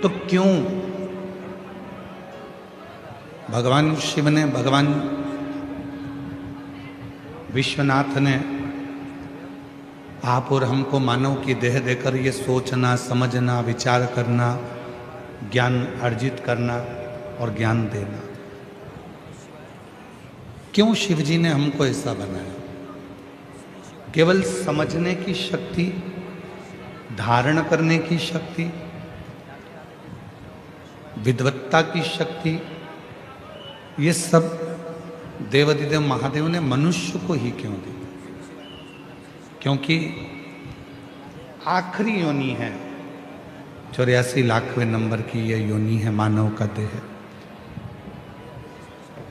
तो क्यों भगवान शिव ने, भगवान विश्वनाथ ने आप और हमको मानव की देह देकर ये सोचना, समझना, विचार करना, ज्ञान अर्जित करना और ज्ञान देना, क्यों शिव जी ने हमको ऐसा बनाया? केवल समझने की शक्ति, धारण करने की शक्ति, विद्वत्ता की शक्ति, ये सब देवाधिदेव महादेव ने मनुष्य को ही क्यों दी? क्योंकि आखिरी योनि है, 84 लाखवें नंबर की यह योनि है मानव का देह।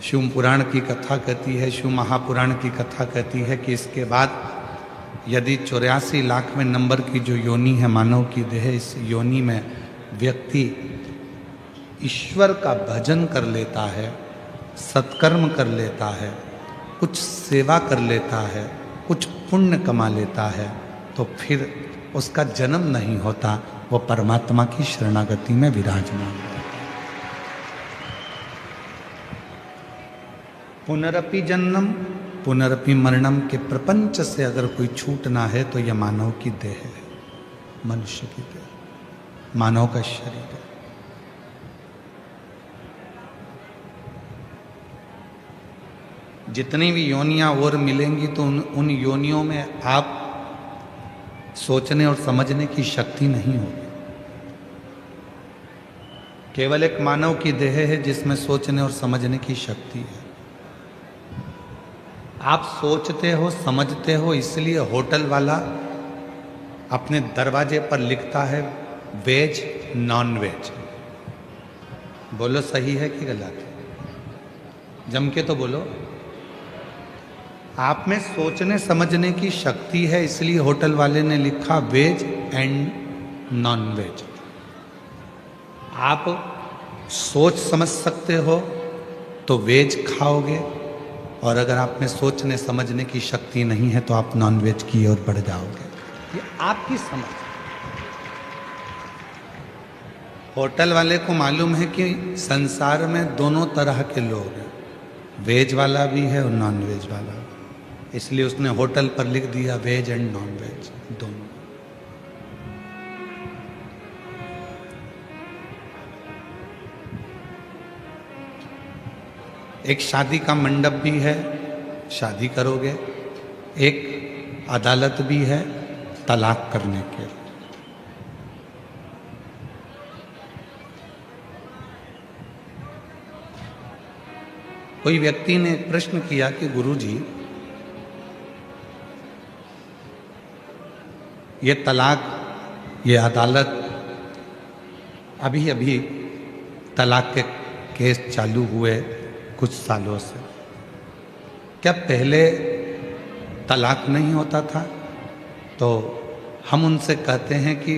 शिव पुराण की कथा कहती है, शिव महापुराण की कथा कहती है कि इसके बाद यदि 84 लाखवें नंबर की जो योनि है मानव की देह, इस योनि में व्यक्ति ईश्वर का भजन कर लेता है, सत्कर्म कर लेता है, कुछ सेवा कर लेता है, कुछ पुण्य कमा लेता है, तो फिर उसका जन्म नहीं होता, वो परमात्मा की शरणागति में विराजमान है। पुनरपि जन्म पुनरपि मरणम के प्रपंच से अगर कोई छूटना है तो यह मानव की देह है, मनुष्य की देह, मानव का शरीर है। जितनी भी योनियां और मिलेंगी तो उन योनियों में आप सोचने और समझने की शक्ति नहीं होगी। केवल एक मानव की देह है जिसमें सोचने और समझने की शक्ति है। आप सोचते हो, समझते हो, इसलिए होटल वाला अपने दरवाजे पर लिखता है वेज नॉन वेज। बोलो सही है कि गलत? जम के तो बोलो। आप में सोचने समझने की शक्ति है, इसलिए होटल वाले ने लिखा वेज एंड नॉन वेज। आप सोच समझ सकते हो तो वेज खाओगे, और अगर आप में सोचने समझने की शक्ति नहीं है तो आप नॉन वेज की ओर बढ़ जाओगे। ये आपकी समझ। होटल वाले को मालूम है कि संसार में दोनों तरह के लोग हैं, वेज वाला भी है और नॉन वेज वाला, इसलिए उसने होटल पर लिख दिया वेज एंड नॉन वेज दोनों। एक शादी का मंडप भी है, शादी करोगे, एक अदालत भी है तलाक करने के लिए। कोई व्यक्ति ने प्रश्न किया कि गुरुजी, ये तलाक, ये अदालत, अभी अभी तलाक के केस चालू हुए कुछ सालों से, क्या पहले तलाक नहीं होता था? तो हम उनसे कहते हैं कि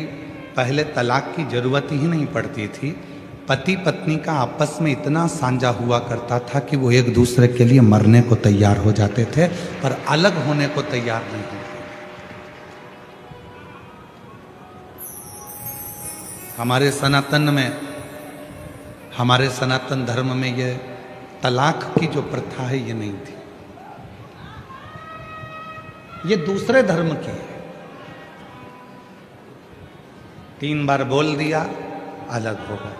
पहले तलाक की ज़रूरत ही नहीं पड़ती थी। पति पत्नी का आपस में इतना साझा हुआ करता था कि वो एक दूसरे के लिए मरने को तैयार हो जाते थे, पर अलग होने को तैयार नहीं थे। हमारे सनातन धर्म में ये तलाक की जो प्रथा है ये नहीं थी, ये दूसरे धर्म की है। 3 बार बोल दिया अलग हो गए,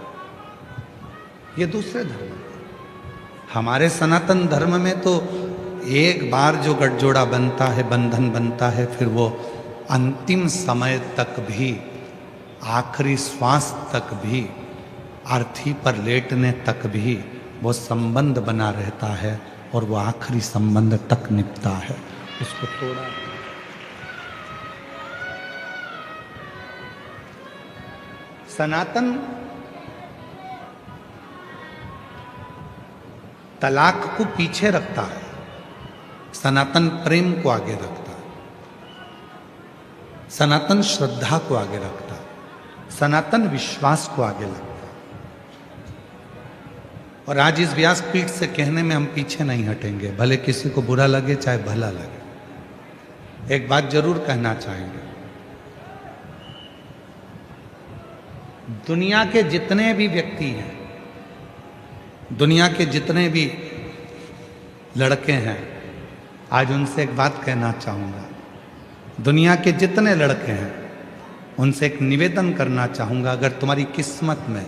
ये दूसरे धर्म की। हमारे सनातन धर्म में तो एक बार जो गठजोड़ा बनता है, बंधन बनता है, फिर वो अंतिम समय तक भी, आखिरी श्वास तक भी, अर्थी पर लेटने तक भी वो संबंध बना रहता है और वो आखिरी संबंध तक निपटा है, उसको तोड़ा। सनातन तलाक को पीछे रखता है, सनातन प्रेम को आगे रखता है, सनातन श्रद्धा को आगे रखता है, सनातन विश्वास को आगे रखता है। और आज इस व्यासपीठ से कहने में हम पीछे नहीं हटेंगे, भले किसी को बुरा लगे चाहे भला लगे। एक बात जरूर कहना चाहेंगे, दुनिया के जितने भी व्यक्ति हैं, दुनिया के जितने भी लड़के हैं, आज उनसे एक बात कहना चाहूँगा। दुनिया के जितने लड़के हैं उनसे एक निवेदन करना चाहूँगा, अगर तुम्हारी किस्मत में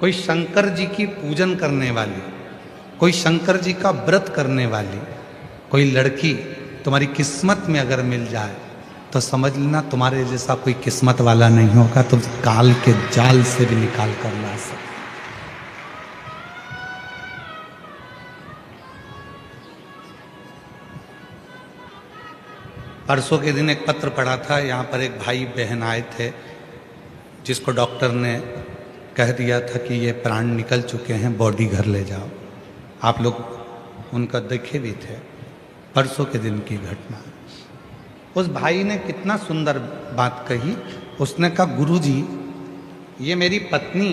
कोई शंकर जी की पूजन करने वाली, कोई शंकर जी का व्रत करने वाली कोई लड़की तुम्हारी किस्मत में अगर मिल जाए तो समझ लेना तुम्हारे जैसा कोई किस्मत वाला नहीं होगा, तुम काल के जाल से भी निकाल कर ला सकते। परसों के दिन एक पत्र पढ़ा था, यहाँ पर एक भाई बहन आए थे जिसको डॉक्टर ने कह दिया था कि ये प्राण निकल चुके हैं, बॉडी घर ले जाओ। आप लोग उनका देखे भी थे, परसों के दिन की घटना। उस भाई ने कितना सुंदर बात कही। उसने कहा, गुरुजी ये मेरी पत्नी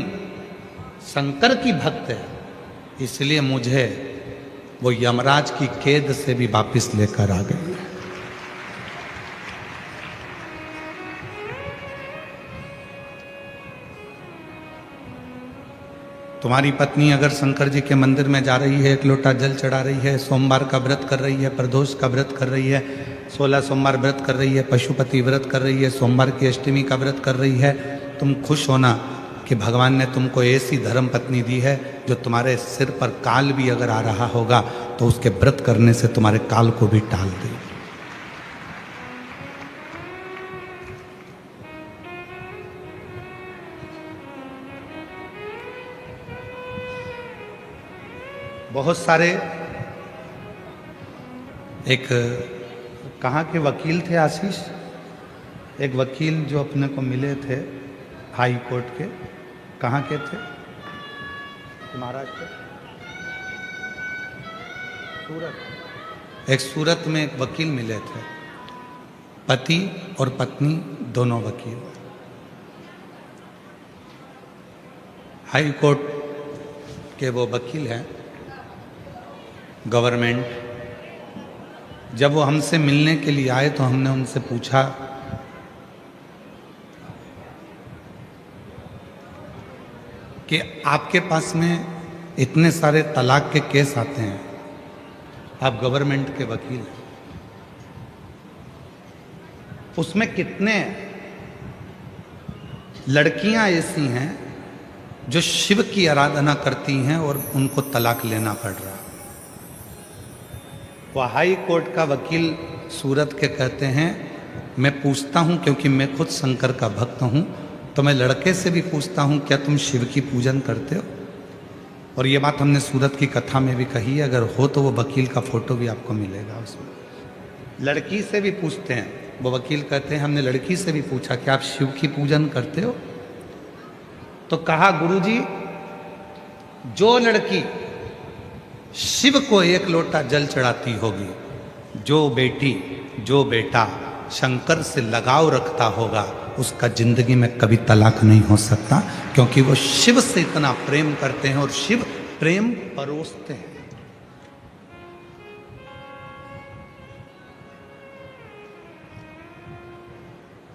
शंकर की भक्त है, इसलिए मुझे वो यमराज की कैद से भी वापस लेकर आ गई। तुम्हारी पत्नी अगर शंकर जी के मंदिर में जा रही है, एक लोटा जल चढ़ा रही है, सोमवार का व्रत कर रही है, प्रदोष का व्रत कर रही है, 16 सोमवार व्रत कर रही है, पशुपति व्रत कर रही है, सोमवार की अष्टमी का व्रत कर रही है, तुम खुश होना कि भगवान ने तुमको ऐसी धर्म पत्नी दी है जो तुम्हारे सिर पर काल भी अगर आ रहा होगा तो उसके व्रत करने से तुम्हारे काल को भी टाल देगी। बहुत सारे एक कहाँ के वकील थे आशीष, एक वकील जो अपने को मिले थे हाई कोर्ट के, कहाँ के थे? महाराष्ट्र, सूरत। एक सूरत में एक वकील मिले थे, पति और पत्नी दोनों वकील। हाई कोर्ट के वो वकील हैं, गवर्नमेंट। जब वो हमसे मिलने के लिए आए तो हमने उनसे पूछा कि आपके पास में इतने सारे तलाक के केस आते हैं, आप गवर्नमेंट के वकील हैं, उसमें कितने लड़कियां ऐसी हैं जो शिव की आराधना करती हैं और उनको तलाक लेना पड़ रहा है? वह हाई कोर्ट का वकील सूरत के कहते हैं, मैं पूछता हूं क्योंकि मैं खुद शंकर का भक्त हूं, तो मैं लड़के से भी पूछता हूं क्या तुम शिव की पूजन करते हो? और ये बात हमने सूरत की कथा में भी कही है, अगर हो तो वो वकील का फोटो भी आपको मिलेगा उसमें। लड़की से भी पूछते हैं, वो वकील कहते हैं हमने लड़की से भी पूछा कि आप शिव की पूजन करते हो? तो कहा, गुरुजी जो लड़की शिव को एक लोटा जल चढ़ाती होगी, जो बेटी जो बेटा शंकर से लगाव रखता होगा, उसका जिंदगी में कभी तलाक नहीं हो सकता, क्योंकि वो शिव से इतना प्रेम करते हैं और शिव प्रेम परोसते हैं।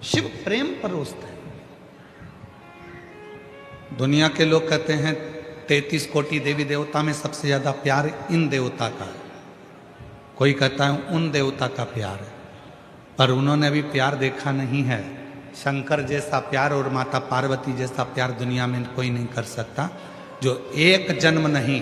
शिव प्रेम परोसते हैं। दुनिया के लोग कहते हैं 33 कोटि देवी देवता में सबसे ज्यादा प्यार इन देवता का है, कोई कहता है उन देवता का प्यार है, पर उन्होंने अभी प्यार देखा नहीं है। शंकर जैसा प्यार और माता पार्वती जैसा प्यार दुनिया में कोई नहीं कर सकता। जो एक जन्म नहीं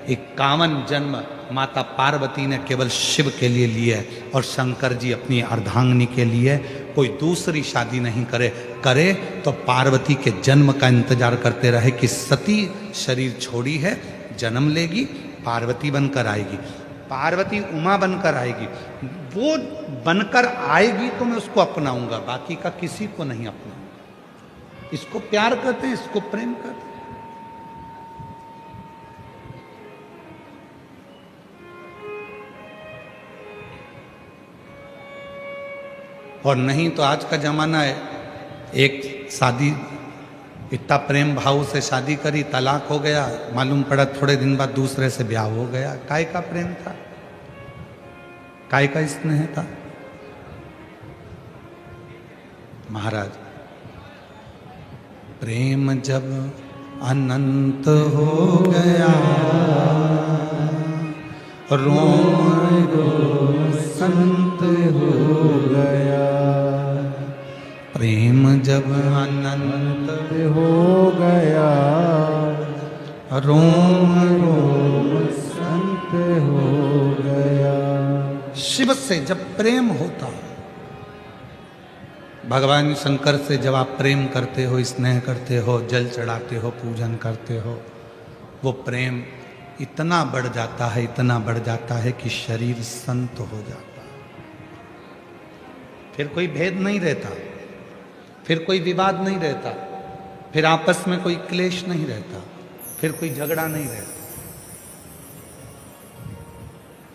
51 जन्म माता पार्वती ने केवल शिव के लिए लिए और शंकर जी अपनी अर्धांगिनी के लिए। कोई दूसरी शादी नहीं करे तो पार्वती के जन्म का इंतजार करते रहे कि सती शरीर छोड़ी है, जन्म लेगी, पार्वती बनकर आएगी, पार्वती उमा बनकर आएगी, वो बनकर आएगी तो मैं उसको अपनाऊंगा, बाकी का किसी को नहीं अपनाऊंगा। इसको प्यार कहते हैं, इसको प्रेम कहते हैं। और नहीं तो आज का जमाना है, एक शादी इतना प्रेम भाव से शादी करी, तलाक हो गया, मालूम पड़ा थोड़े दिन बाद दूसरे से ब्याह हो गया। काय का प्रेम था, काय का स्नेह था? महाराज प्रेम जब अनंत हो गया, रोम रोम संत हो गया। प्रेम जब अनंत हो गया, रोम रोम संत हो गया। शिव से जब प्रेम होता है, भगवान शंकर से जब आप प्रेम करते हो, स्नेह करते हो, जल चढ़ाते हो, पूजन करते हो, वो प्रेम इतना बढ़ जाता है, इतना बढ़ जाता है कि शरीर संत हो जाता है। फिर कोई भेद नहीं रहता, फिर कोई विवाद नहीं रहता, फिर आपस में कोई क्लेश नहीं रहता, फिर कोई झगड़ा नहीं रहता।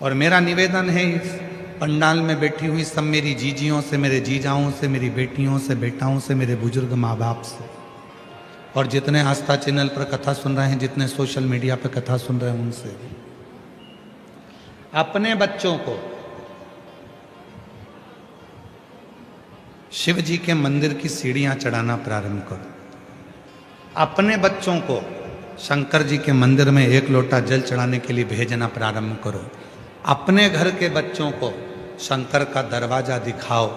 और मेरा निवेदन है इस पंडाल में बैठी हुई सब मेरी जीजियों से, मेरे जीजाओं से, मेरी बेटियों से, बेटाओं से, मेरे बुजुर्ग माँ बाप से, और जितने आस्था चैनल पर कथा सुन रहे हैं, जितने सोशल मीडिया पर कथा सुन रहे हैं, उनसे भी अपने बच्चों को शिव जी के मंदिर की सीढ़ियां चढ़ाना प्रारंभ करो। अपने बच्चों को शंकर जी के मंदिर में एक लोटा जल चढ़ाने के लिए भेजना प्रारंभ करो। अपने घर के बच्चों को शंकर का दरवाजा दिखाओ।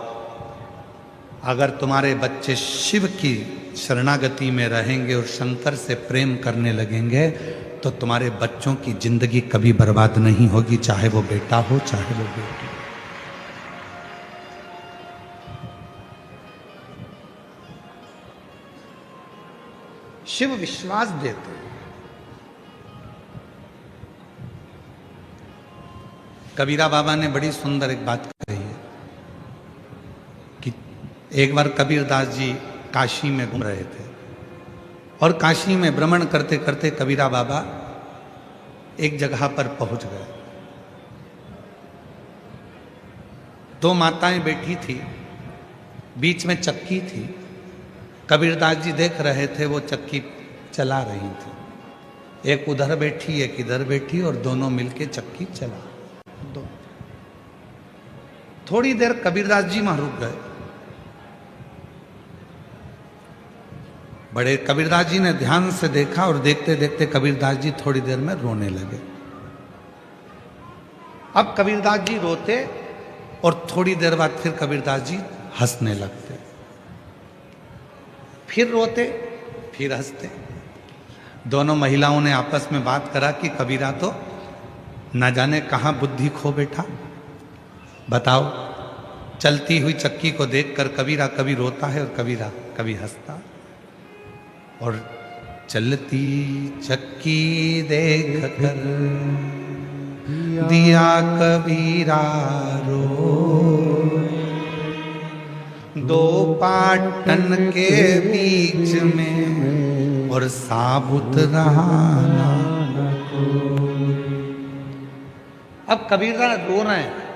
अगर तुम्हारे बच्चे शिव की शरणागति में रहेंगे और शंकर से प्रेम करने लगेंगे तो तुम्हारे बच्चों की जिंदगी कभी बर्बाद नहीं होगी, चाहे वो बेटा हो चाहे वो बेटी। शिव विश्वास देते हैं। कबीरा बाबा ने बड़ी सुंदर एक बात कही है कि एक बार कबीरदास जी काशी में घूम रहे थे और काशी में भ्रमण करते करते कबीरा बाबा एक जगह पर पहुंच गए। दो माताएं बैठी थी, बीच में चक्की थी। कबीरदास जी देख रहे थे, वो चक्की चला रही थी। एक उधर बैठी, एक इधर बैठी, और दोनों मिलके चक्की चला दो। थोड़ी देर कबीरदास जी वहां रुक गए। बड़े कबीरदास जी ने ध्यान से देखा और देखते देखते कबीरदास जी थोड़ी देर में रोने लगे। अब कबीरदास जी रोते और थोड़ी देर बाद फिर कबीरदास जी हंसने लगते, फिर रोते फिर हंसते। दोनों महिलाओं ने आपस में बात करा कि कबीरा तो न जाने कहां बुद्धि खो बैठा। बताओ, चलती हुई चक्की को देखकर कबीरा कभी रोता है और कबीरा कभी हंसता। और चलती चक्की देख कर दिया कबीरा रो, दो पाटन के बीच में और साबुत रहा ना। अब कबीरा रो रहे हैं।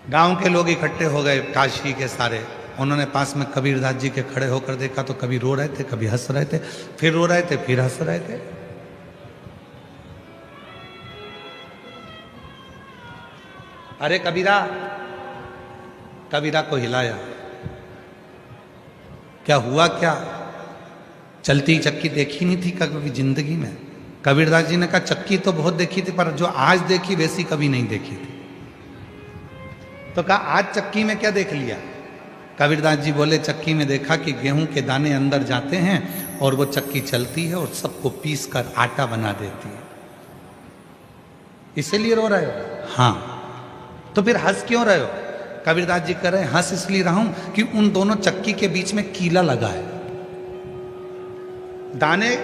गांव के लोग इकट्ठे हो गए, काशी के सारे। उन्होंने पास में कबीरदास जी के खड़े होकर देखा तो कभी रो रहे थे, कभी हंस रहे थे, फिर रो रहे थे, फिर हंस रहे थे। अरे कबीरा, कबीरा को हिलाया। क्या हुआ? क्या चलती चक्की देखी नहीं थी कभी जिंदगी में? कबीरदास जी ने कहा चक्की तो बहुत देखी थी, पर जो आज देखी वैसी कभी नहीं देखी थी। तो कहा आज चक्की में क्या देख लिया? कबीरदास जी बोले चक्की में देखा कि गेहूं के दाने अंदर जाते हैं और वो चक्की चलती है और सबको पीस कर आटा बना देती है। इसीलिए रो रहे हो? हाँ। तो फिर हंस क्यों रहे हो? कबीरदास जी कह रहे हैं हंस इसलिए रहा हूं कि उन दोनों चक्की के बीच में कीला लगा है। दाने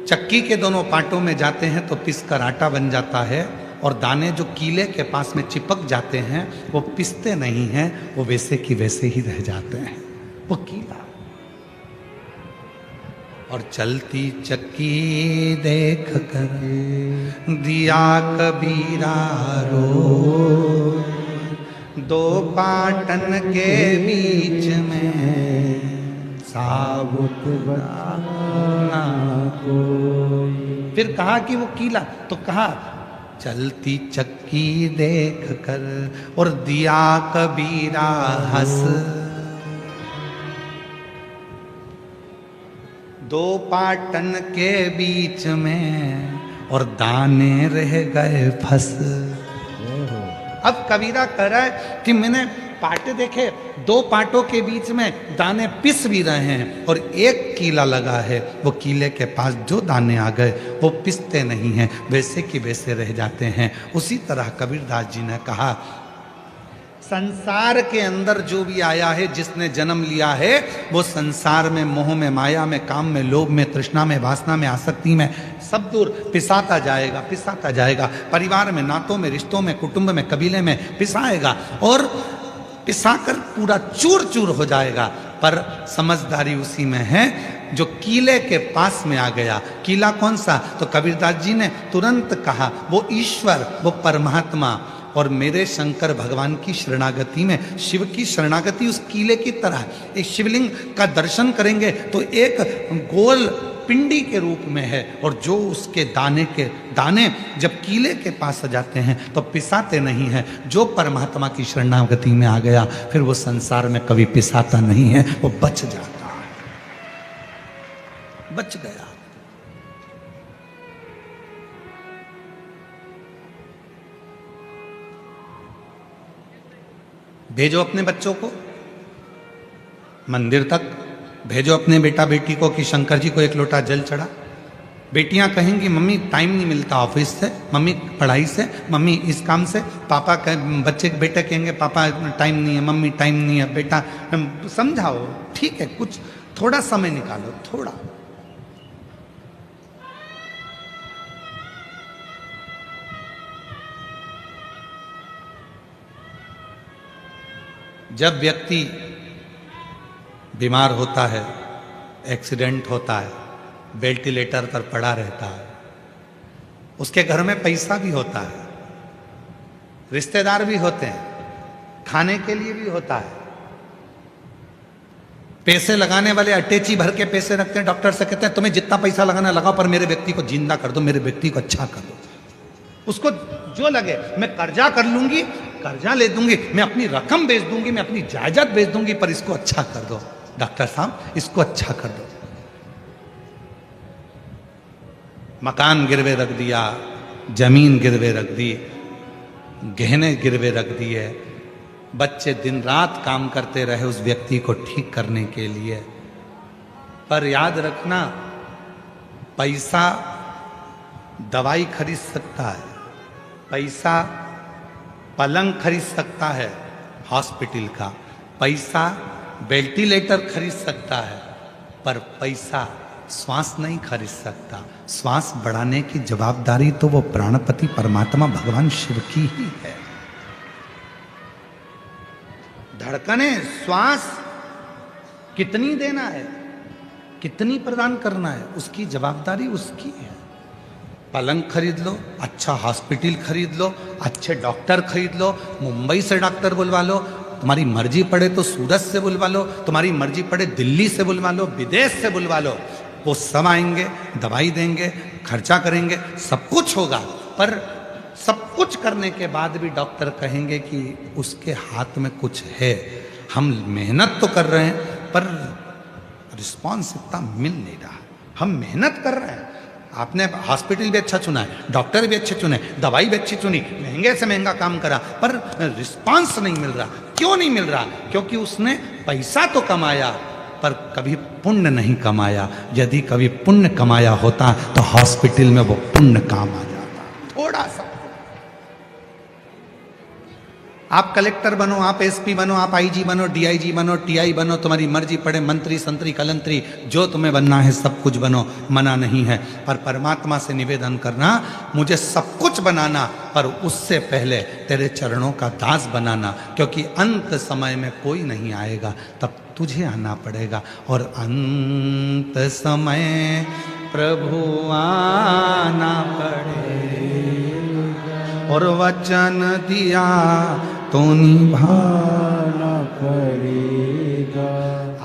चक्की के दोनों पार्टों में जाते हैं तो पिस कर आटा बन जाता है, और दाने जो कीले के पास में चिपक जाते हैं वो पिसते नहीं हैं, वो वैसे की वैसे ही रह जाते हैं, वो कीला। और चलती चक्की देख कर दिया कबीरा रो, दो पाटन के बीच में साबुत बनाना कोई। फिर कहा कि वो कीला, तो कहा चलती चक्की देख कर और दिया कबीरा हंस। दो पाटन के बीच में और दाने रह गए फंस। अब कबीरा कह रहा है कि मैंने पाटे देखे, दो पाटों के बीच में दाने पिस भी रहे हैं और एक कीला लगा है, वो कीले के पास जो दाने आ गए वो पिसते नहीं हैं, वैसे कि वैसे रह जाते हैं। उसी तरह कबीरदास जी ने कहा संसार के अंदर जो भी आया है, जिसने जन्म लिया है, वो संसार में, मोह में, माया में, काम में, लोभ में, तृष्णा में, वासना में, आसक्ति में सब दूर पिसाता जाएगा, पिसाता जाएगा। परिवार में, नातों में, रिश्तों में, कुटुंब में, कबीले में पिसाएगा और पिसाकर पूरा चूर चूर हो जाएगा। पर समझदारी उसी में है जो कीले के पास में आ गया। कीला कौन सा? तो कबीरदास जी ने तुरंत कहा वो ईश्वर, वो परमात्मा। और मेरे शंकर भगवान की शरणागति में, शिव की शरणागति उस कीले की तरह। एक शिवलिंग का दर्शन करेंगे तो एक गोल पिंडी के रूप में है, और जो उसके दाने जब कीले के पास आ जाते हैं तो पिसाते नहीं हैं। जो परमात्मा की शरणागति में आ गया फिर वो संसार में कभी पिसाता नहीं है, वो बच जाता है, बच गया। भेजो अपने बच्चों को मंदिर तक, भेजो अपने बेटा बेटी को कि शंकर जी को एक लोटा जल चढ़ा। बेटियां कहेंगी मम्मी टाइम नहीं मिलता ऑफिस से, मम्मी पढ़ाई से, मम्मी इस काम से। पापा बेटे कहेंगे पापा टाइम नहीं है, मम्मी टाइम नहीं है। बेटा समझाओ, ठीक है, कुछ थोड़ा समय निकालो, थोड़ा। जब व्यक्ति बीमार होता है, एक्सीडेंट होता है, वेंटिलेटर पर पड़ा रहता है, उसके घर में पैसा भी होता है, रिश्तेदार भी होते हैं, खाने के लिए भी होता है, पैसे लगाने वाले अटैची भर के पैसे रखते हैं। डॉक्टर से कहते हैं तुम्हें जितना पैसा लगाना लगाओ, पर मेरे व्यक्ति को जिंदा कर दो, मेरे व्यक्ति को अच्छा कर दो। उसको जो लगे, मैं कर्जा कर लूंगी, कर्जा ले दूंगी, मैं अपनी रकम बेच दूंगी, मैं अपनी जायदाद बेच दूंगी, पर इसको अच्छा कर दो डॉक्टर साहब, इसको अच्छा कर दो। मकान गिरवे रख दिया, जमीन गिरवे रख दी, गहने गिरवे रख दिए, बच्चे दिन रात काम करते रहे उस व्यक्ति को ठीक करने के लिए। पर याद रखना, पैसा दवाई खरीद सकता है, पैसा पलंग खरीद सकता है हॉस्पिटल का, पैसा वेंटिलेटर खरीद सकता है, पर पैसा श्वास नहीं खरीद सकता। श्वास बढ़ाने की जवाबदारी तो वो प्राणपति परमात्मा भगवान शिव की ही है। धड़कने, श्वास कितनी देना है, कितनी प्रदान करना है, उसकी जवाबदारी उसकी है। पलंग खरीद लो, अच्छा हॉस्पिटल खरीद लो, अच्छे डॉक्टर खरीद लो, मुंबई से डॉक्टर बुलवा लो, तुम्हारी मर्जी पड़े तो सूरत से बुलवा लो, तुम्हारी मर्जी पड़े दिल्ली से बुलवा लो, विदेश से बुलवा लो, वो सब आएंगे, दवाई देंगे, खर्चा करेंगे, सब कुछ होगा। पर सब कुछ करने के बाद भी डॉक्टर कहेंगे कि उसके हाथ में कुछ है, हम मेहनत तो कर रहे हैं पर रिस्पॉन्स इतना मिल नहीं रहा। हम मेहनत कर रहे हैं, आपने हॉस्पिटल भी अच्छा चुना है, डॉक्टर भी अच्छे चुने, दवाई भी अच्छी चुनी, महंगे से महंगा काम करा, पर रिस्पांस नहीं मिल रहा। क्यों नहीं मिल रहा? क्योंकि उसने पैसा तो कमाया पर कभी पुण्य नहीं कमाया। यदि कभी पुण्य कमाया होता तो हॉस्पिटल में वो पुण्य काम आ जाता। थोड़ा सा आप कलेक्टर बनो, आप एसपी बनो, आप आईजी बनो, डीआईजी बनो, टीआई बनो, तुम्हारी मर्जी पड़े, मंत्री, संतरी, कलंतरी, जो तुम्हें बनना है सब कुछ बनो, मना नहीं है। पर परमात्मा से निवेदन करना, मुझे सब कुछ बनाना, पर उससे पहले तेरे चरणों का दास बनाना, क्योंकि अंत समय में कोई नहीं आएगा, तब तुझे आना पड़ेगा। और अंत समय प्रभु आना पड़ेगा, और वचन दिया तो निभाना पड़ेगा।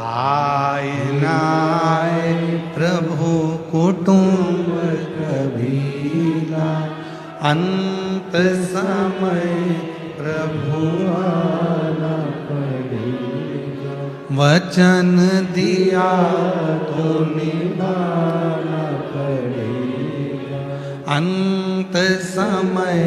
आए ना आए प्रभु कुटुंब कबीला, अंत समय प्रभु आना पड़ेगा। वचन दिया तो निभाना पड़ेगा, अंत समय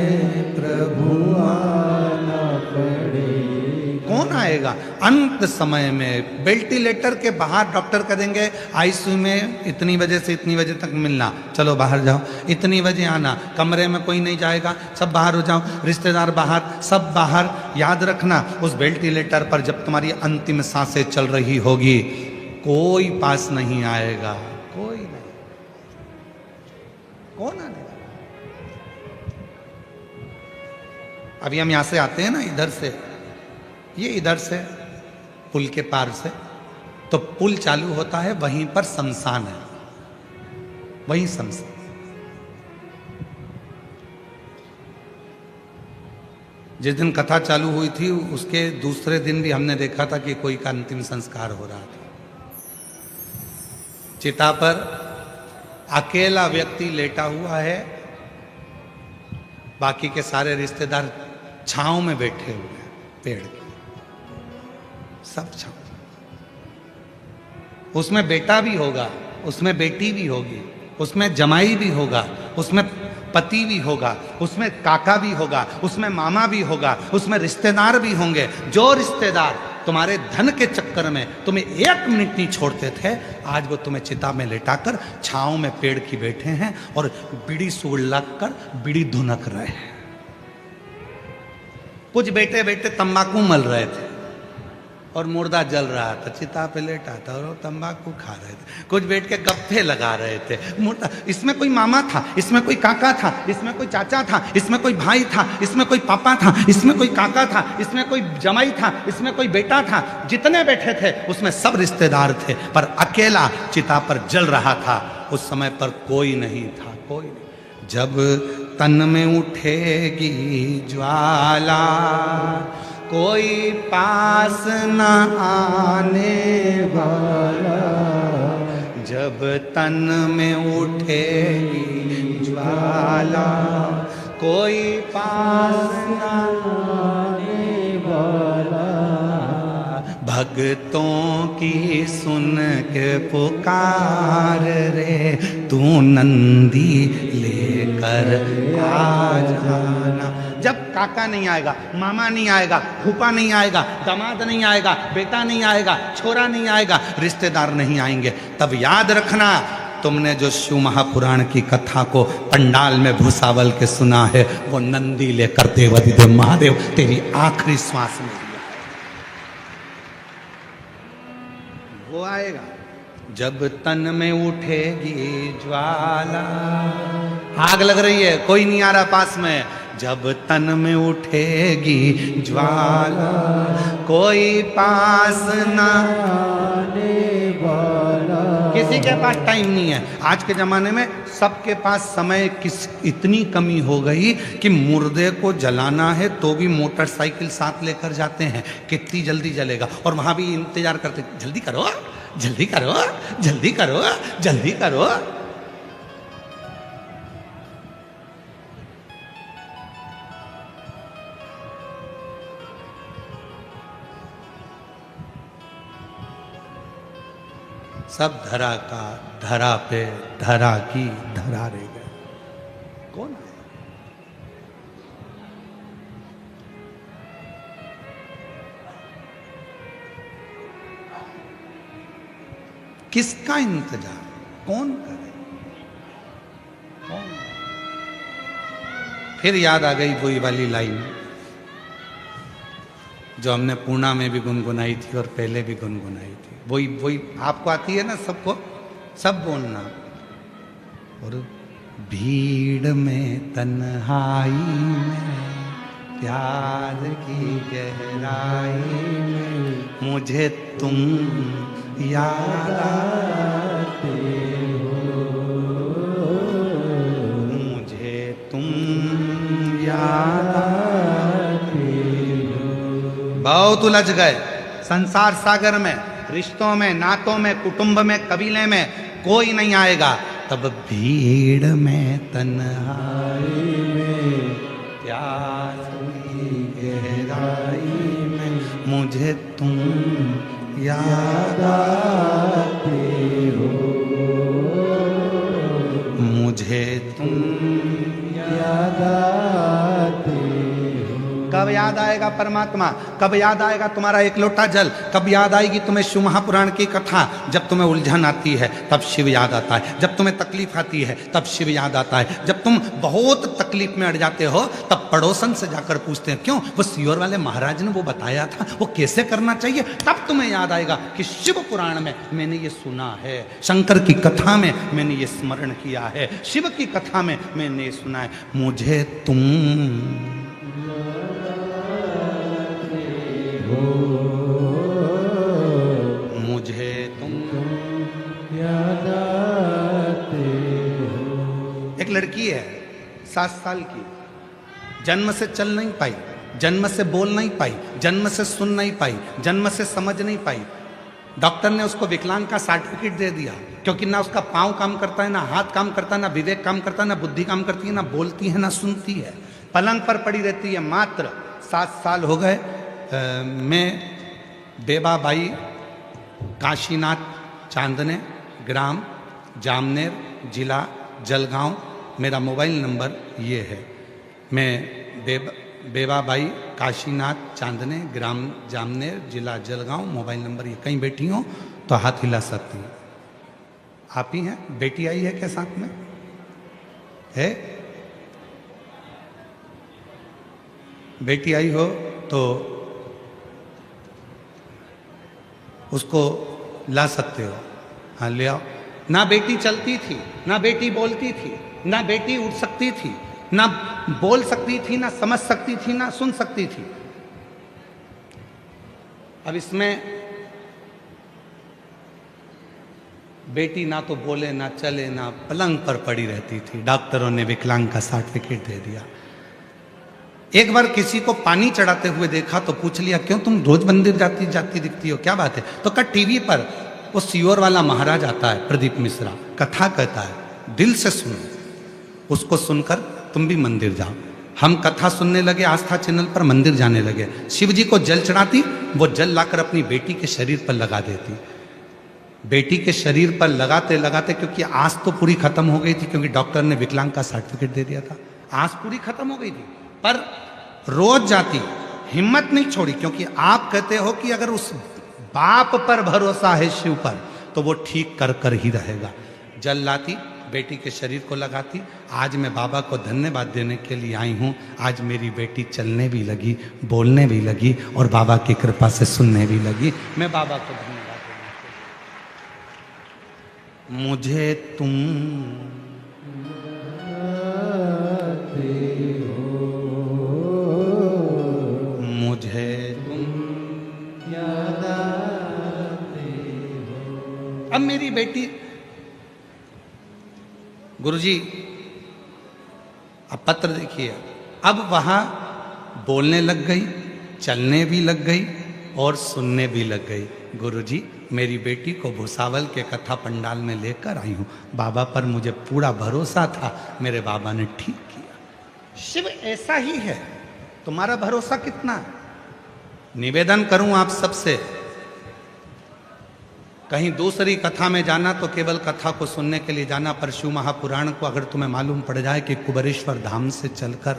प्रभु आना पड़ेगा। कौन आएगा अंत समय में? वेंटिलेटर के बाहर डॉक्टर कहेंगे आईसीयू में इतनी बजे से इतनी बजे तक मिलना, चलो बाहर जाओ, इतनी बजे आना, कमरे में कोई नहीं जाएगा, सब बाहर हो जाओ, रिश्तेदार बाहर, सब बाहर। याद रखना उस वेंटिलेटर पर जब तुम्हारी अंतिम सांसें चल रही होगी कोई पास नहीं आएगा, कोई नहीं। कौन आएगा? अभी हम यहां से आते हैं ना, इधर से, ये इधर से पुल के पार से, तो पुल चालू होता है, वहीं पर शमशान है, वहीं शमशान। जिस दिन कथा चालू हुई थी उसके दूसरे दिन भी हमने देखा था कि कोई का अंतिम संस्कार हो रहा था। चिता पर अकेला व्यक्ति लेटा हुआ है, बाकी के सारे रिश्तेदार छांव में बैठे हुए हैं, पेड़ के सब छांव। उसमें बेटा भी होगा, उसमें बेटी भी होगी, उसमें जमाई भी होगा, उसमें पति भी होगा, उसमें काका भी होगा, उसमें मामा भी होगा, उसमें रिश्तेदार भी होंगे। जो रिश्तेदार तुम्हारे धन के चक्कर में तुम्हें 1 मिनट नहीं छोड़ते थे, आज वो तुम्हें चिता में लेटाकर छांव में पेड़ की बैठे हैं और बीड़ी सुलग कर बीड़ी धुनक रहे हैं। कुछ बेटे बेटे तंबाकू मल रहे थे और मुर्दा जल रहा था, चिता पे लेटा था और वो तंबाकू खा रहे थे। कुछ बैठ के गप्पे लगा रहे थे, मुर्दा, इसमें कोई मामा था, इसमें कोई काका था, इसमें कोई चाचा था, इसमें कोई भाई था, इसमें कोई पापा था, इसमें कोई काका था, इसमें कोई जमाई था, इसमें कोई बेटा था। जितने बैठे थे उसमें सब रिश्तेदार थे, पर अकेला चिता पर जल रहा था। उस समय पर कोई नहीं था, कोई नहीं। जब तन में उठेगी ज्वाला कोई पास न आने वाला, जब तन में उठेगी ज्वाला कोई पास न आने वाला, भक्तों की सुन के पुकार रे तू नंदी लेकर आ जाना। जब काका नहीं आएगा, मामा नहीं आएगा, फूफा नहीं आएगा, दामाद नहीं आएगा, बेटा नहीं आएगा, छोरा नहीं आएगा, रिश्तेदार नहीं आएंगे, तब याद रखना तुमने जो शिव महापुराण की कथा को पंडाल में भूसावल के सुना है, वो नंदी लेकर देवादिदेव महादेव तेरी आखिरी श्वास में दिया है, वो आएगा। जब तन में उठेगी ज्वाला, आग लग रही है, कोई नहीं आ रहा पास में, जब तन में उठेगी ज्वाला कोई पास ना आने वाला। किसी के पास टाइम नहीं है। आज के ज़माने में सबके पास समय इतनी कमी हो गई कि मुर्दे को जलाना है तो भी मोटरसाइकिल साथ लेकर जाते हैं, कितनी जल्दी जलेगा, और वहाँ भी इंतजार करते, जल्दी करो जल्दी करो जल्दी करो जल्दी करो। सब धरा का धरा पे, धरा की धरा रह गए। कौन है? किसका इंतजार कौन करे? कौन? फिर याद आ गई वही वाली लाइन जो हमने पूर्णा में भी गुनगुनाई थी और पहले भी गुनगुनाई थी। वही आपको आती है ना, सबको सब बोलना। और भीड़ में तन्हाई में प्यार की गहराई में मुझे तुम याद आते हो, मुझे तुम याद आते हो। बहुत उलझ गए संसार सागर में, रिश्तों में, नातों में, कुटुंब में, कबीले में कोई नहीं आएगा। तब भीड़ में तन्हाई में प्यार की गहराई में मुझे तुम याद आते हो, मुझे तुम याद आते हो। कब याद आएगा परमात्मा? कब याद आएगा तुम्हारा एक लोटा जल? कब याद आएगी तुम्हें शिव महापुराण की कथा? जब तुम्हें उलझन आती है तब शिव याद आता है, जब तुम्हें तकलीफ आती है तब शिव याद आता है, जब तुम बहुत तकलीफ में अड़ जाते हो तब पड़ोसन से जाकर पूछते हैं क्यों, वो सीहोर वाले महाराज ने वो बताया था, वो कैसे करना चाहिए, तब तुम्हें याद आएगा कि शिव पुराण में मैंने ये सुना है, शंकर की कथा में मैंने ये स्मरण किया है, शिव की कथा में मैंने ये सुना है, मुझे तुम मुझे तुम याद आते हो। एक लड़की है 7 साल की, जन्म से चल नहीं पाई, जन्म से बोल नहीं पाई, जन्म से सुन नहीं पाई, जन्म से समझ नहीं पाई। डॉक्टर ने उसको विकलांग का सर्टिफिकेट दे दिया क्योंकि ना उसका पाँव काम करता है, ना हाथ काम करता है, ना विवेक काम करता है, ना बुद्धि काम करती है, ना बोलती है, ना सुनती है, पलंग पर पड़ी रहती है। मात्र 7 साल हो गए। मैं बेबाबाई काशीनाथ चांदने, ग्राम जामनेर, जिला जलगांव, मेरा मोबाइल नंबर ये है। मैं बेबाबाई काशीनाथ चांदने, ग्राम जामनेर, जिला जलगांव, मोबाइल नंबर ये। कहीं बैठी हो तो हाथ हिला सकती हैं। आप ही हैं? बेटी आई है क्या साथ में? है? बेटी आई हो तो उसको ला सकते हो। हाँ ले आओ। ना बेटी चलती थी, ना बेटी बोलती थी, ना बेटी उठ सकती थी, ना बोल सकती थी, ना समझ सकती थी, ना सुन सकती थी। अब इसमें बेटी ना तो बोले, ना चले, ना पलंग पर पड़ी रहती थी। डॉक्टरों ने विकलांग का सर्टिफिकेट दे दिया। एक बार किसी को पानी चढ़ाते हुए देखा तो पूछ लिया क्यों तुम रोज मंदिर जाती जाती दिखती हो, क्या बात है? तो कहा टीवी पर वो सीहोर वाला महाराज आता है, प्रदीप मिश्रा, कथा कहता है, दिल से सुनो, उसको सुनकर तुम भी मंदिर जाओ। हम कथा सुनने लगे, आस्था चैनल पर मंदिर जाने लगे। शिव जी को जल चढ़ाती, वो जल लाकर अपनी बेटी के शरीर पर लगा देती। बेटी के शरीर पर लगाते लगाते, क्योंकि आस तो पूरी खत्म हो गई थी, क्योंकि डॉक्टर ने विकलांग का सर्टिफिकेट दे दिया था, आस पूरी खत्म हो गई थी, पर रोज जाती, हिम्मत नहीं छोड़ी, क्योंकि आप कहते हो कि अगर उस बाप पर भरोसा है शिव पर तो वो ठीक कर कर ही रहेगा। जल लाती, बेटी के शरीर को लगाती। आज मैं बाबा को धन्यवाद देने के लिए आई हूँ। आज मेरी बेटी चलने भी लगी, बोलने भी लगी और बाबा की कृपा से सुनने भी लगी। मैं बाबा को धन्यवाद देना। मुझे तुम मुझे तुम याद आते हो। अब मेरी बेटी, गुरुजी अब पत्र देखिए, अब वहां बोलने लग गई, चलने भी लग गई और सुनने भी लग गई। गुरुजी मेरी बेटी को भुसावल के कथा पंडाल में लेकर आई हूं। बाबा पर मुझे पूरा भरोसा था, मेरे बाबा ने ठीक किया। शिव ऐसा ही है, तुम्हारा भरोसा कितना है? निवेदन करूं आप सबसे, कहीं दूसरी कथा में जाना तो केवल कथा को सुनने के लिए जाना, पर शिव महापुराण को अगर तुम्हें मालूम पड़ जाए कि कुबेरेश्वर धाम से चलकर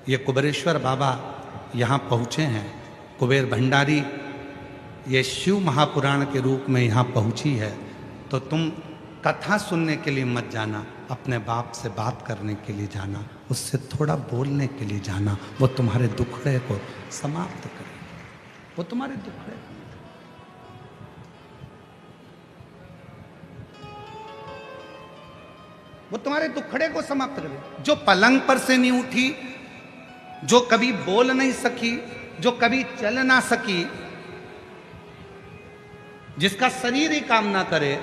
ये कुबेरेश्वर बाबा यहाँ पहुँचे हैं, कुबेर भंडारी ये शिव महापुराण के रूप में यहाँ पहुँची है, तो तुम कथा सुनने के लिए मत जाना, अपने बाप से बात करने के लिए जाना, उससे थोड़ा बोलने के लिए जाना। वो तुम्हारे दुखड़े को समाप्त करेगी, वो तुम्हारे दुखड़े, वो तुम्हारे दुखड़े को समाप्त करे। जो पलंग पर से नहीं उठी, जो कभी बोल नहीं सकी, जो कभी चल ना सकी, जिसका शरीर ही काम ना करे,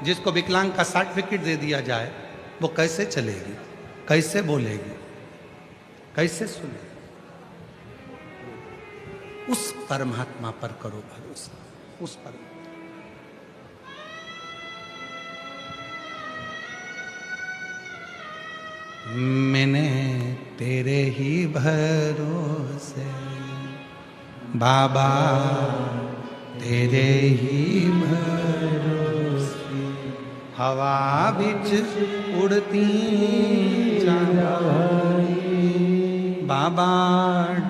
जिसको विकलांग का सर्टिफिकेट दे दिया जाए, वो कैसे चलेगी, कैसे बोलेगी, कैसे सुनेगी? उस परमात्मा पर करो भरोसा, उस पर। मैंने तेरे ही भरोसे बाबा तेरे ही भरोसे हवा बिच उड़ती जाई बाबा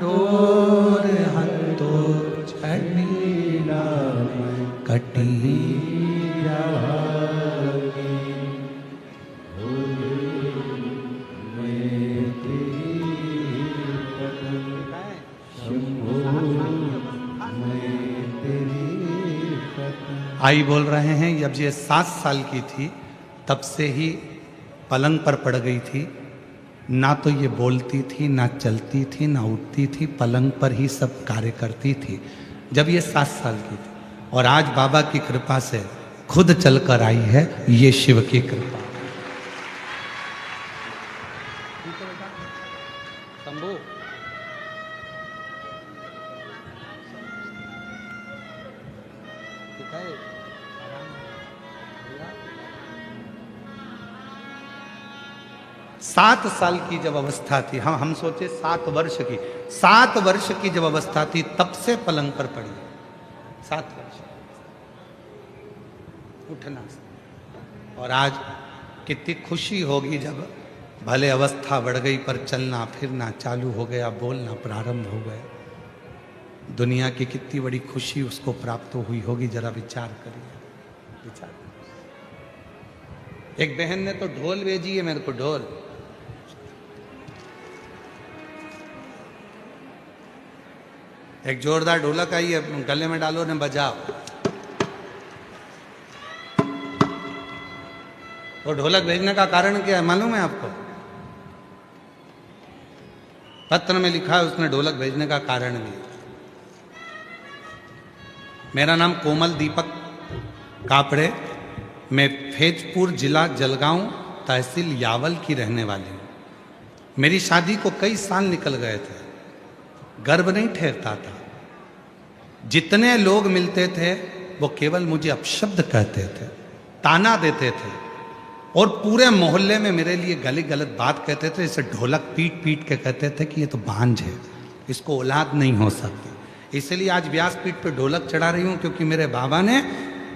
डोर हंतो छड़ीला कटी आई बोल रहे हैं जब ये 7 साल की थी तब से ही पलंग पर पड़ गई थी, ना तो ये बोलती थी, ना चलती थी, ना उठती थी, पलंग पर ही सब कार्य करती थी जब ये 7 साल की थी। और आज बाबा की कृपा से खुद चलकर आई है, ये शिव की कृपा। शंभू 7 साल की जब अवस्था थी, हम सोचे 7 वर्ष की, 7 वर्ष की जब अवस्था थी तब से पलंग पर पड़ी। 7 वर्ष उठना। और आज कितनी खुशी होगी जब भले अवस्था बढ़ गई पर चलना फिरना चालू हो गया, बोलना प्रारंभ हो गया। दुनिया की कितनी बड़ी खुशी उसको प्राप्त हुई होगी, जरा विचार करिए, विचार। एक बहन ने तो ढोल भेजी है मेरे को, ढोल। एक जोरदार ढोलक आई है, गले में डालो ने बजाओ। वो ढोलक भेजने का कारण क्या है मालूम है आपको? पत्र में लिखा है उसने ढोलक भेजने का कारण भी। मेरा नाम कोमल दीपक कापड़े, मैं फैजपुर जिला जलगांव तहसील यावल की रहने वाली हूँ। मेरी शादी को कई साल निकल गए थे, गर्भ नहीं ठहरता था। जितने लोग मिलते थे वो केवल मुझे अपशब्द कहते थे, ताना देते थे और पूरे मोहल्ले में मेरे लिए गली गलत बात कहते थे। इसे ढोलक पीट पीट के कहते थे कि ये तो बांझ है, इसको औलाद नहीं हो सकती। इसलिए आज व्यासपीठ पे ढोलक चढ़ा रही हूँ, क्योंकि मेरे बाबा ने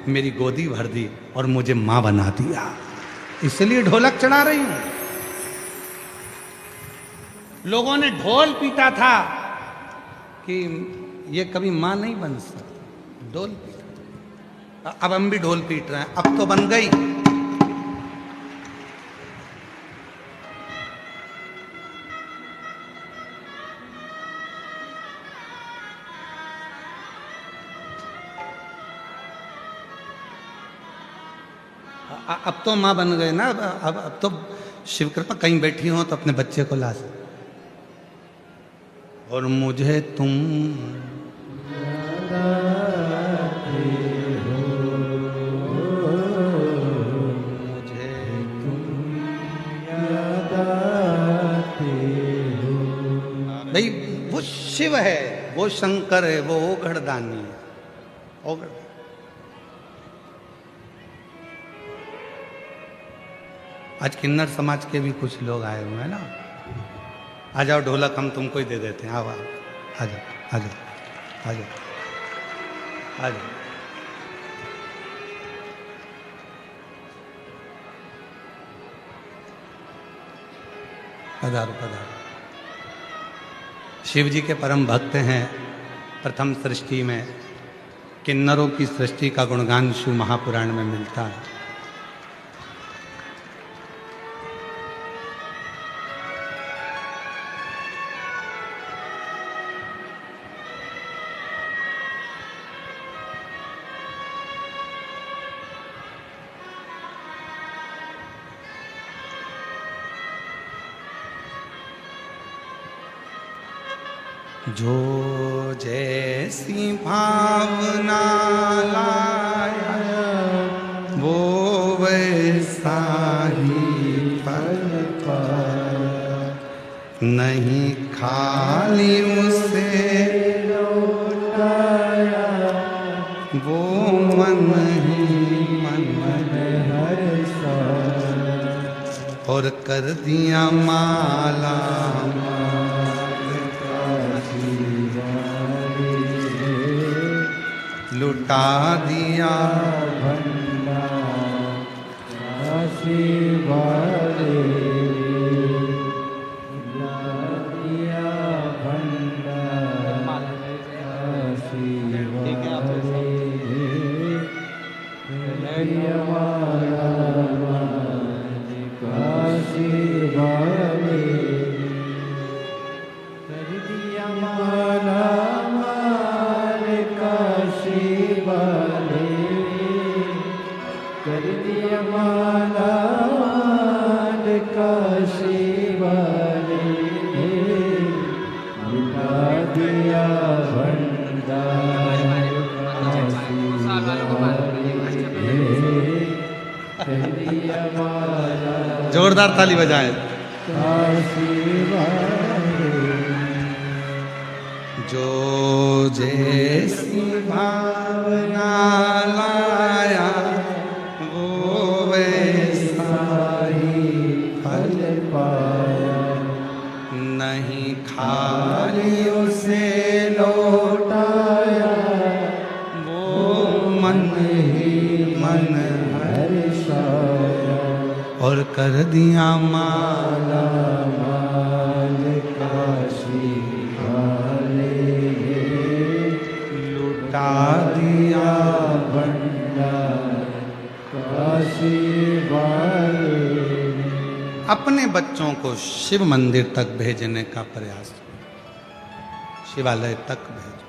मेरी गोदी भर दी और मुझे माँ बना दिया, इसलिए ढोलक चढ़ा रही हूँ। लोगों ने ढोल पीटा था कि ये कभी माँ नहीं बन सकती, ढोल पीटा। अब हम भी ढोल पीट रहे हैं, अब तो बन गई। अब तो माँ बन गए ना। अब तो शिव कृपा, कहीं बैठी हो तो अपने बच्चे को ला सकते। और मुझे तुम मुझे भाई, वो शिव है, वो शंकर है, वो ओघड़दानी है, ओघड़। आज किन्नर समाज के भी कुछ लोग आए हुए हैं ना। आ जाओ, ढोलक हम तुमको ही दे देते हैं। आओ, आ जाओ, आ जाओ, आ जाओ, आ जाओ। पधारो, पधारो। शिव जी के परम भक्त हैं। प्रथम सृष्टि में किन्नरों की सृष्टि का गुणगान शिव महापुराण में मिलता है। जो जैसी भावना लाया वो वैसा ही फल पाया, नहीं खाली उसे लौटाया, वो मन ही मन हर्षा, और कर दिया माला लुटा दिया भंडार काशी वाले लुटा दिया भंडार काशी वाले हमारा काशी वाले कर दिया माला माल काशी वाले कर दिया माला माल काशी वाले लुटा दिया भंडार काशी वाले कर दिया माला जोरदार ताली बजाए। काशी वाले जो जैसी भावना लाया वो वैसा साई फल पाया नहीं, खाली उसे लौटाया वो मन ही मन हर्षाया और कर दिया माल माला माल काशी वाले लुटा दिया। भंडार काशी वाले अपने बच्चों को शिव मंदिर तक भेजने का प्रयास, शिवालय तक भेजो।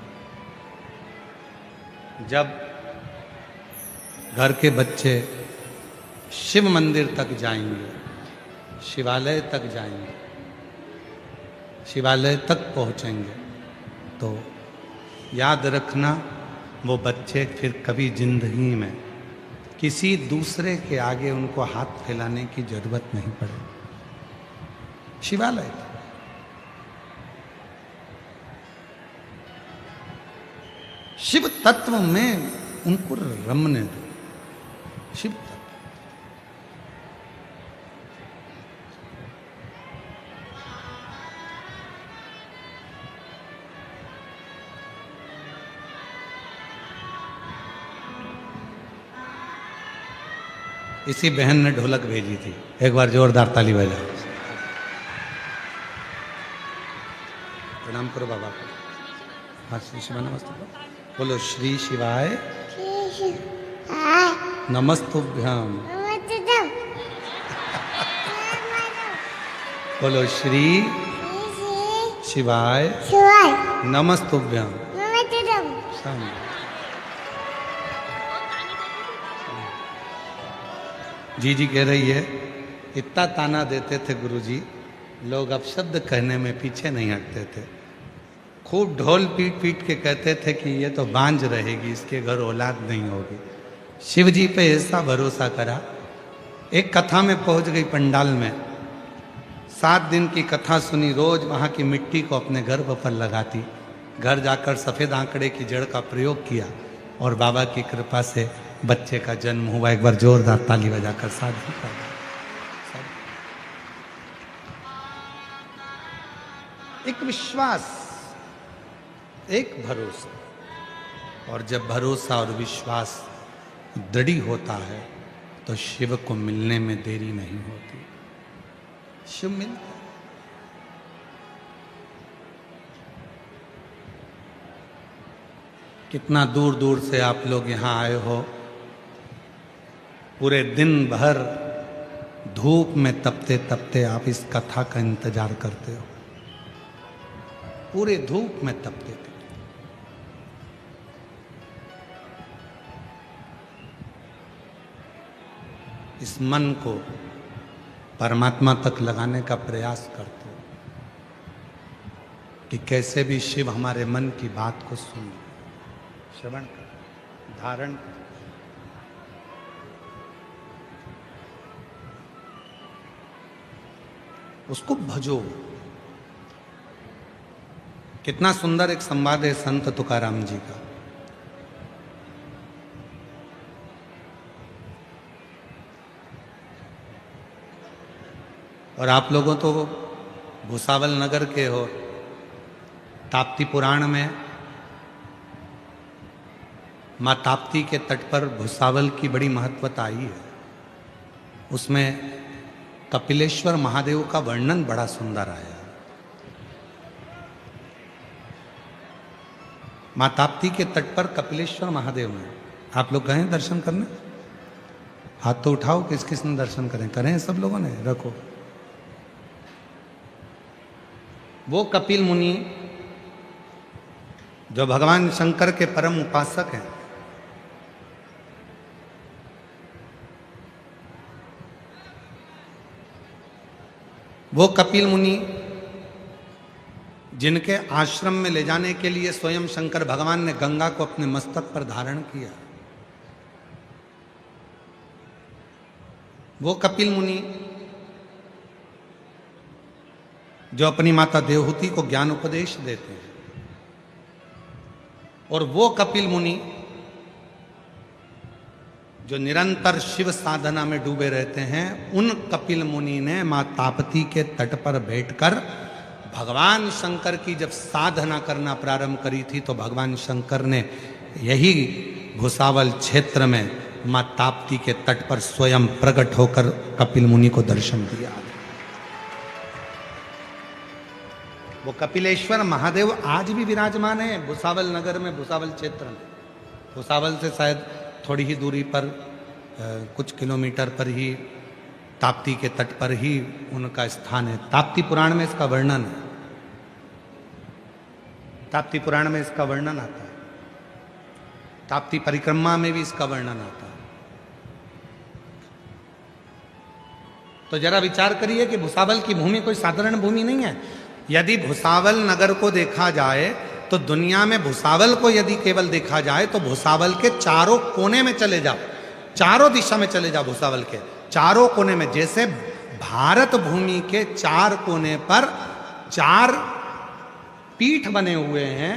जब घर के बच्चे शिव मंदिर तक जाएंगे, शिवालय तक जाएंगे, शिवालय तक पहुंचेंगे, तो याद रखना वो बच्चे फिर कभी जिंदगी में किसी दूसरे के आगे उनको हाथ फैलाने की जरूरत नहीं पड़ेगी। शिवालय तक। शिव तत्व में उनको रमने दो। शिव तत्व इसी बहन ने ढोलक भेजी थी, एक बार जोरदार ताली बजा। प्रणाम करो बाबा को। हाँ, श्री शिवाय नमस्ते बोलो। श्री शिवाय नमस्तुभ्यम। बोलो श्री शिवाय नमस्तुभ्यम। शांति। जी कह रही है, इतना ताना देते थे गुरुजी, लोग अपशब्द कहने में पीछे नहीं हटते थे। खूब ढोल पीट पीट के कहते थे कि ये तो बांझ रहेगी, इसके घर औलाद नहीं होगी। शिव जी पे ऐसा भरोसा करा, एक कथा में पहुंच गई पंडाल में। 7 दिन की कथा सुनी, रोज वहाँ की मिट्टी को अपने गर्भ पर लगाती, घर जाकर सफ़ेद आंकड़े की जड़ का प्रयोग किया और बाबा की कृपा से बच्चे का जन्म हुआ। एक बार जोरदार ताली बजाकर साधु कर। एक विश्वास, एक भरोसा, और जब भरोसा और विश्वास दृढ़ होता है तो शिव को मिलने में देरी नहीं होती। शिव मिलता है। कितना दूर दूर से आप लोग यहाँ आए हो, पूरे दिन भर धूप में तपते तपते आप इस कथा का इंतजार करते हो, पूरे धूप में तपते थे। इस मन को परमात्मा तक लगाने का प्रयास करते हो कि कैसे भी शिव हमारे मन की बात को सुन, श्रवण कर, धारण कर। उसको भजो। कितना सुंदर एक संवाद है संत तुकाराम जी का। और आप लोगों तो भुसावल नगर के हो। ताप्ती पुराण में माँ ताप्ती के तट पर भुसावल की बड़ी महत्वता आई है। उसमें कपिलेश्वर महादेव का वर्णन बड़ा सुंदर आया। माँ ताप्ती के तट पर कपिलेश्वर महादेव में आप लोग गए दर्शन करने? हाथ तो उठाओ, किस किस ने दर्शन करें सब लोगों ने, रखो। वो कपिल मुनि जो भगवान शंकर के परम उपासक हैं, वो कपिल मुनि जिनके आश्रम में ले जाने के लिए स्वयं शंकर भगवान ने गंगा को अपने मस्तक पर धारण किया, वो कपिल मुनि जो अपनी माता देवहूति को ज्ञान उपदेश देते हैं, और वो कपिल मुनि जो निरंतर शिव साधना में डूबे रहते हैं, उन कपिल मुनि ने मां ताप्ती के तट पर बैठकर भगवान शंकर की जब साधना करना प्रारंभ करी थी, तो भगवान शंकर ने यही भुसावल क्षेत्र में मां ताप्ती के तट पर स्वयं प्रकट होकर कपिल मुनि को दर्शन दिया। वो कपिलेश्वर महादेव आज भी विराजमान है भुसावल नगर में, भुसावल क्षेत्र में। भुसावल से शायद थोड़ी ही दूरी पर कुछ किलोमीटर पर ही ताप्ती के तट पर ही उनका स्थान है। ताप्ती पुराण में इसका वर्णन है, ताप्ती पुराण में इसका वर्णन आता है, ताप्ती परिक्रमा में भी इसका वर्णन आता है। तो जरा विचार करिए कि भुसावल की भूमि कोई साधारण भूमि नहीं है। यदि भुसावल नगर को देखा जाए तो दुनिया में भुसावल को यदि केवल देखा जाए तो भुसावल के चारों कोने में चले जाओ, चारों दिशा में चले जाओ, भुसावल के चारों कोने में, जैसे भारत भूमि के चार कोने पर चार पीठ बने हुए हैं,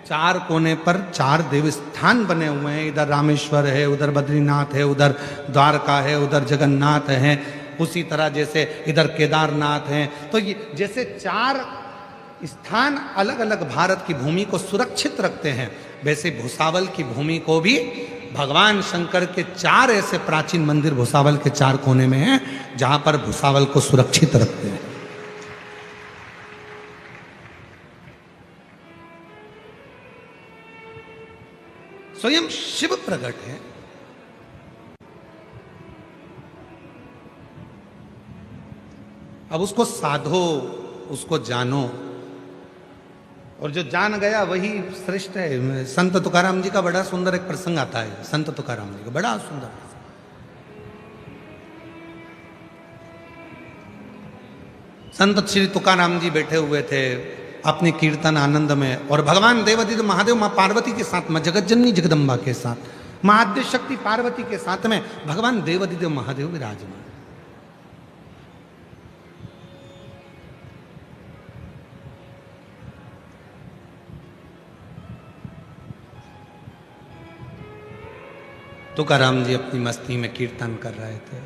चार कोने पर चार देवस्थान बने हुए हैं। इधर रामेश्वर है, उधर बद्रीनाथ है, उधर द्वारका है, उधर जगन्नाथ है, उसी तरह जैसे इधर केदारनाथ हैं। तो ये जैसे चार स्थान अलग अलग भारत की भूमि को सुरक्षित रखते हैं, वैसे भुसावल की भूमि को भी भगवान शंकर के चार ऐसे प्राचीन मंदिर भुसावल के चार कोने में हैं, जहां पर भुसावल को सुरक्षित रखते हैं। स्वयं शिव प्रकट है। अब उसको साधो, उसको जानो, और जो जान गया वही श्रेष्ठ है। संत तुकाराम जी का बड़ा सुंदर एक प्रसंग आता है, संत तुकाराम जी का बड़ा सुंदर प्रसंग। संत श्री तुकाराम जी बैठे हुए थे अपने कीर्तन आनंद में, और भगवान देवादिदेव महादेव मां पार्वती के साथ, मां जगतजननी जगदम्बा के साथ, मां आद्य शक्ति पार्वती के साथ में भगवान देवादिदेव महादेव विराजमान। तुकाराम जी अपनी मस्ती में कीर्तन कर रहे थे।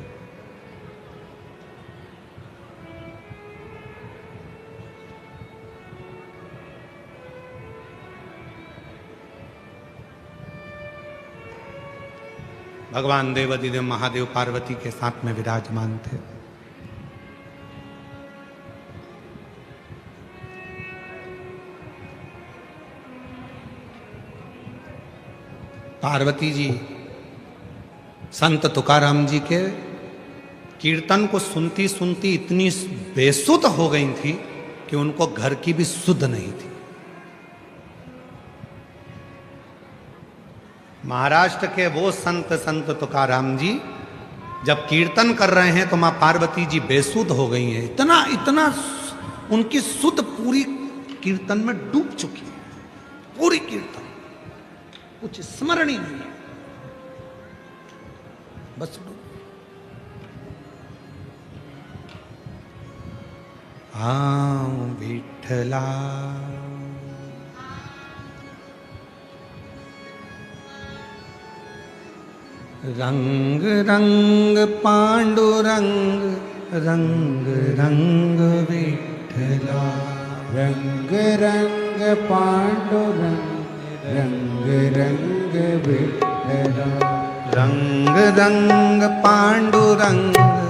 भगवान देवादिदेव महादेव पार्वती के साथ में विराजमान थे। पार्वती जी संत तुकाराम जी के कीर्तन को सुनती सुनती इतनी बेसुध हो गई थी कि उनको घर की भी सुध नहीं थी। महाराष्ट्र के वो संत तुकाराम जी जब कीर्तन कर रहे हैं तो मां पार्वती जी बेसुध हो गई हैं। इतना इतना उनकी सुध पूरी कीर्तन में डूब चुकी है, पूरी कीर्तन कुछ स्मरण ही नहीं है, बस हाँ विठला रंग रंग पांडुरंग रंग रंग विठला रंग रंग पांडुरंग रंग रंग विठ्ठला रंग रंग पांडुरंग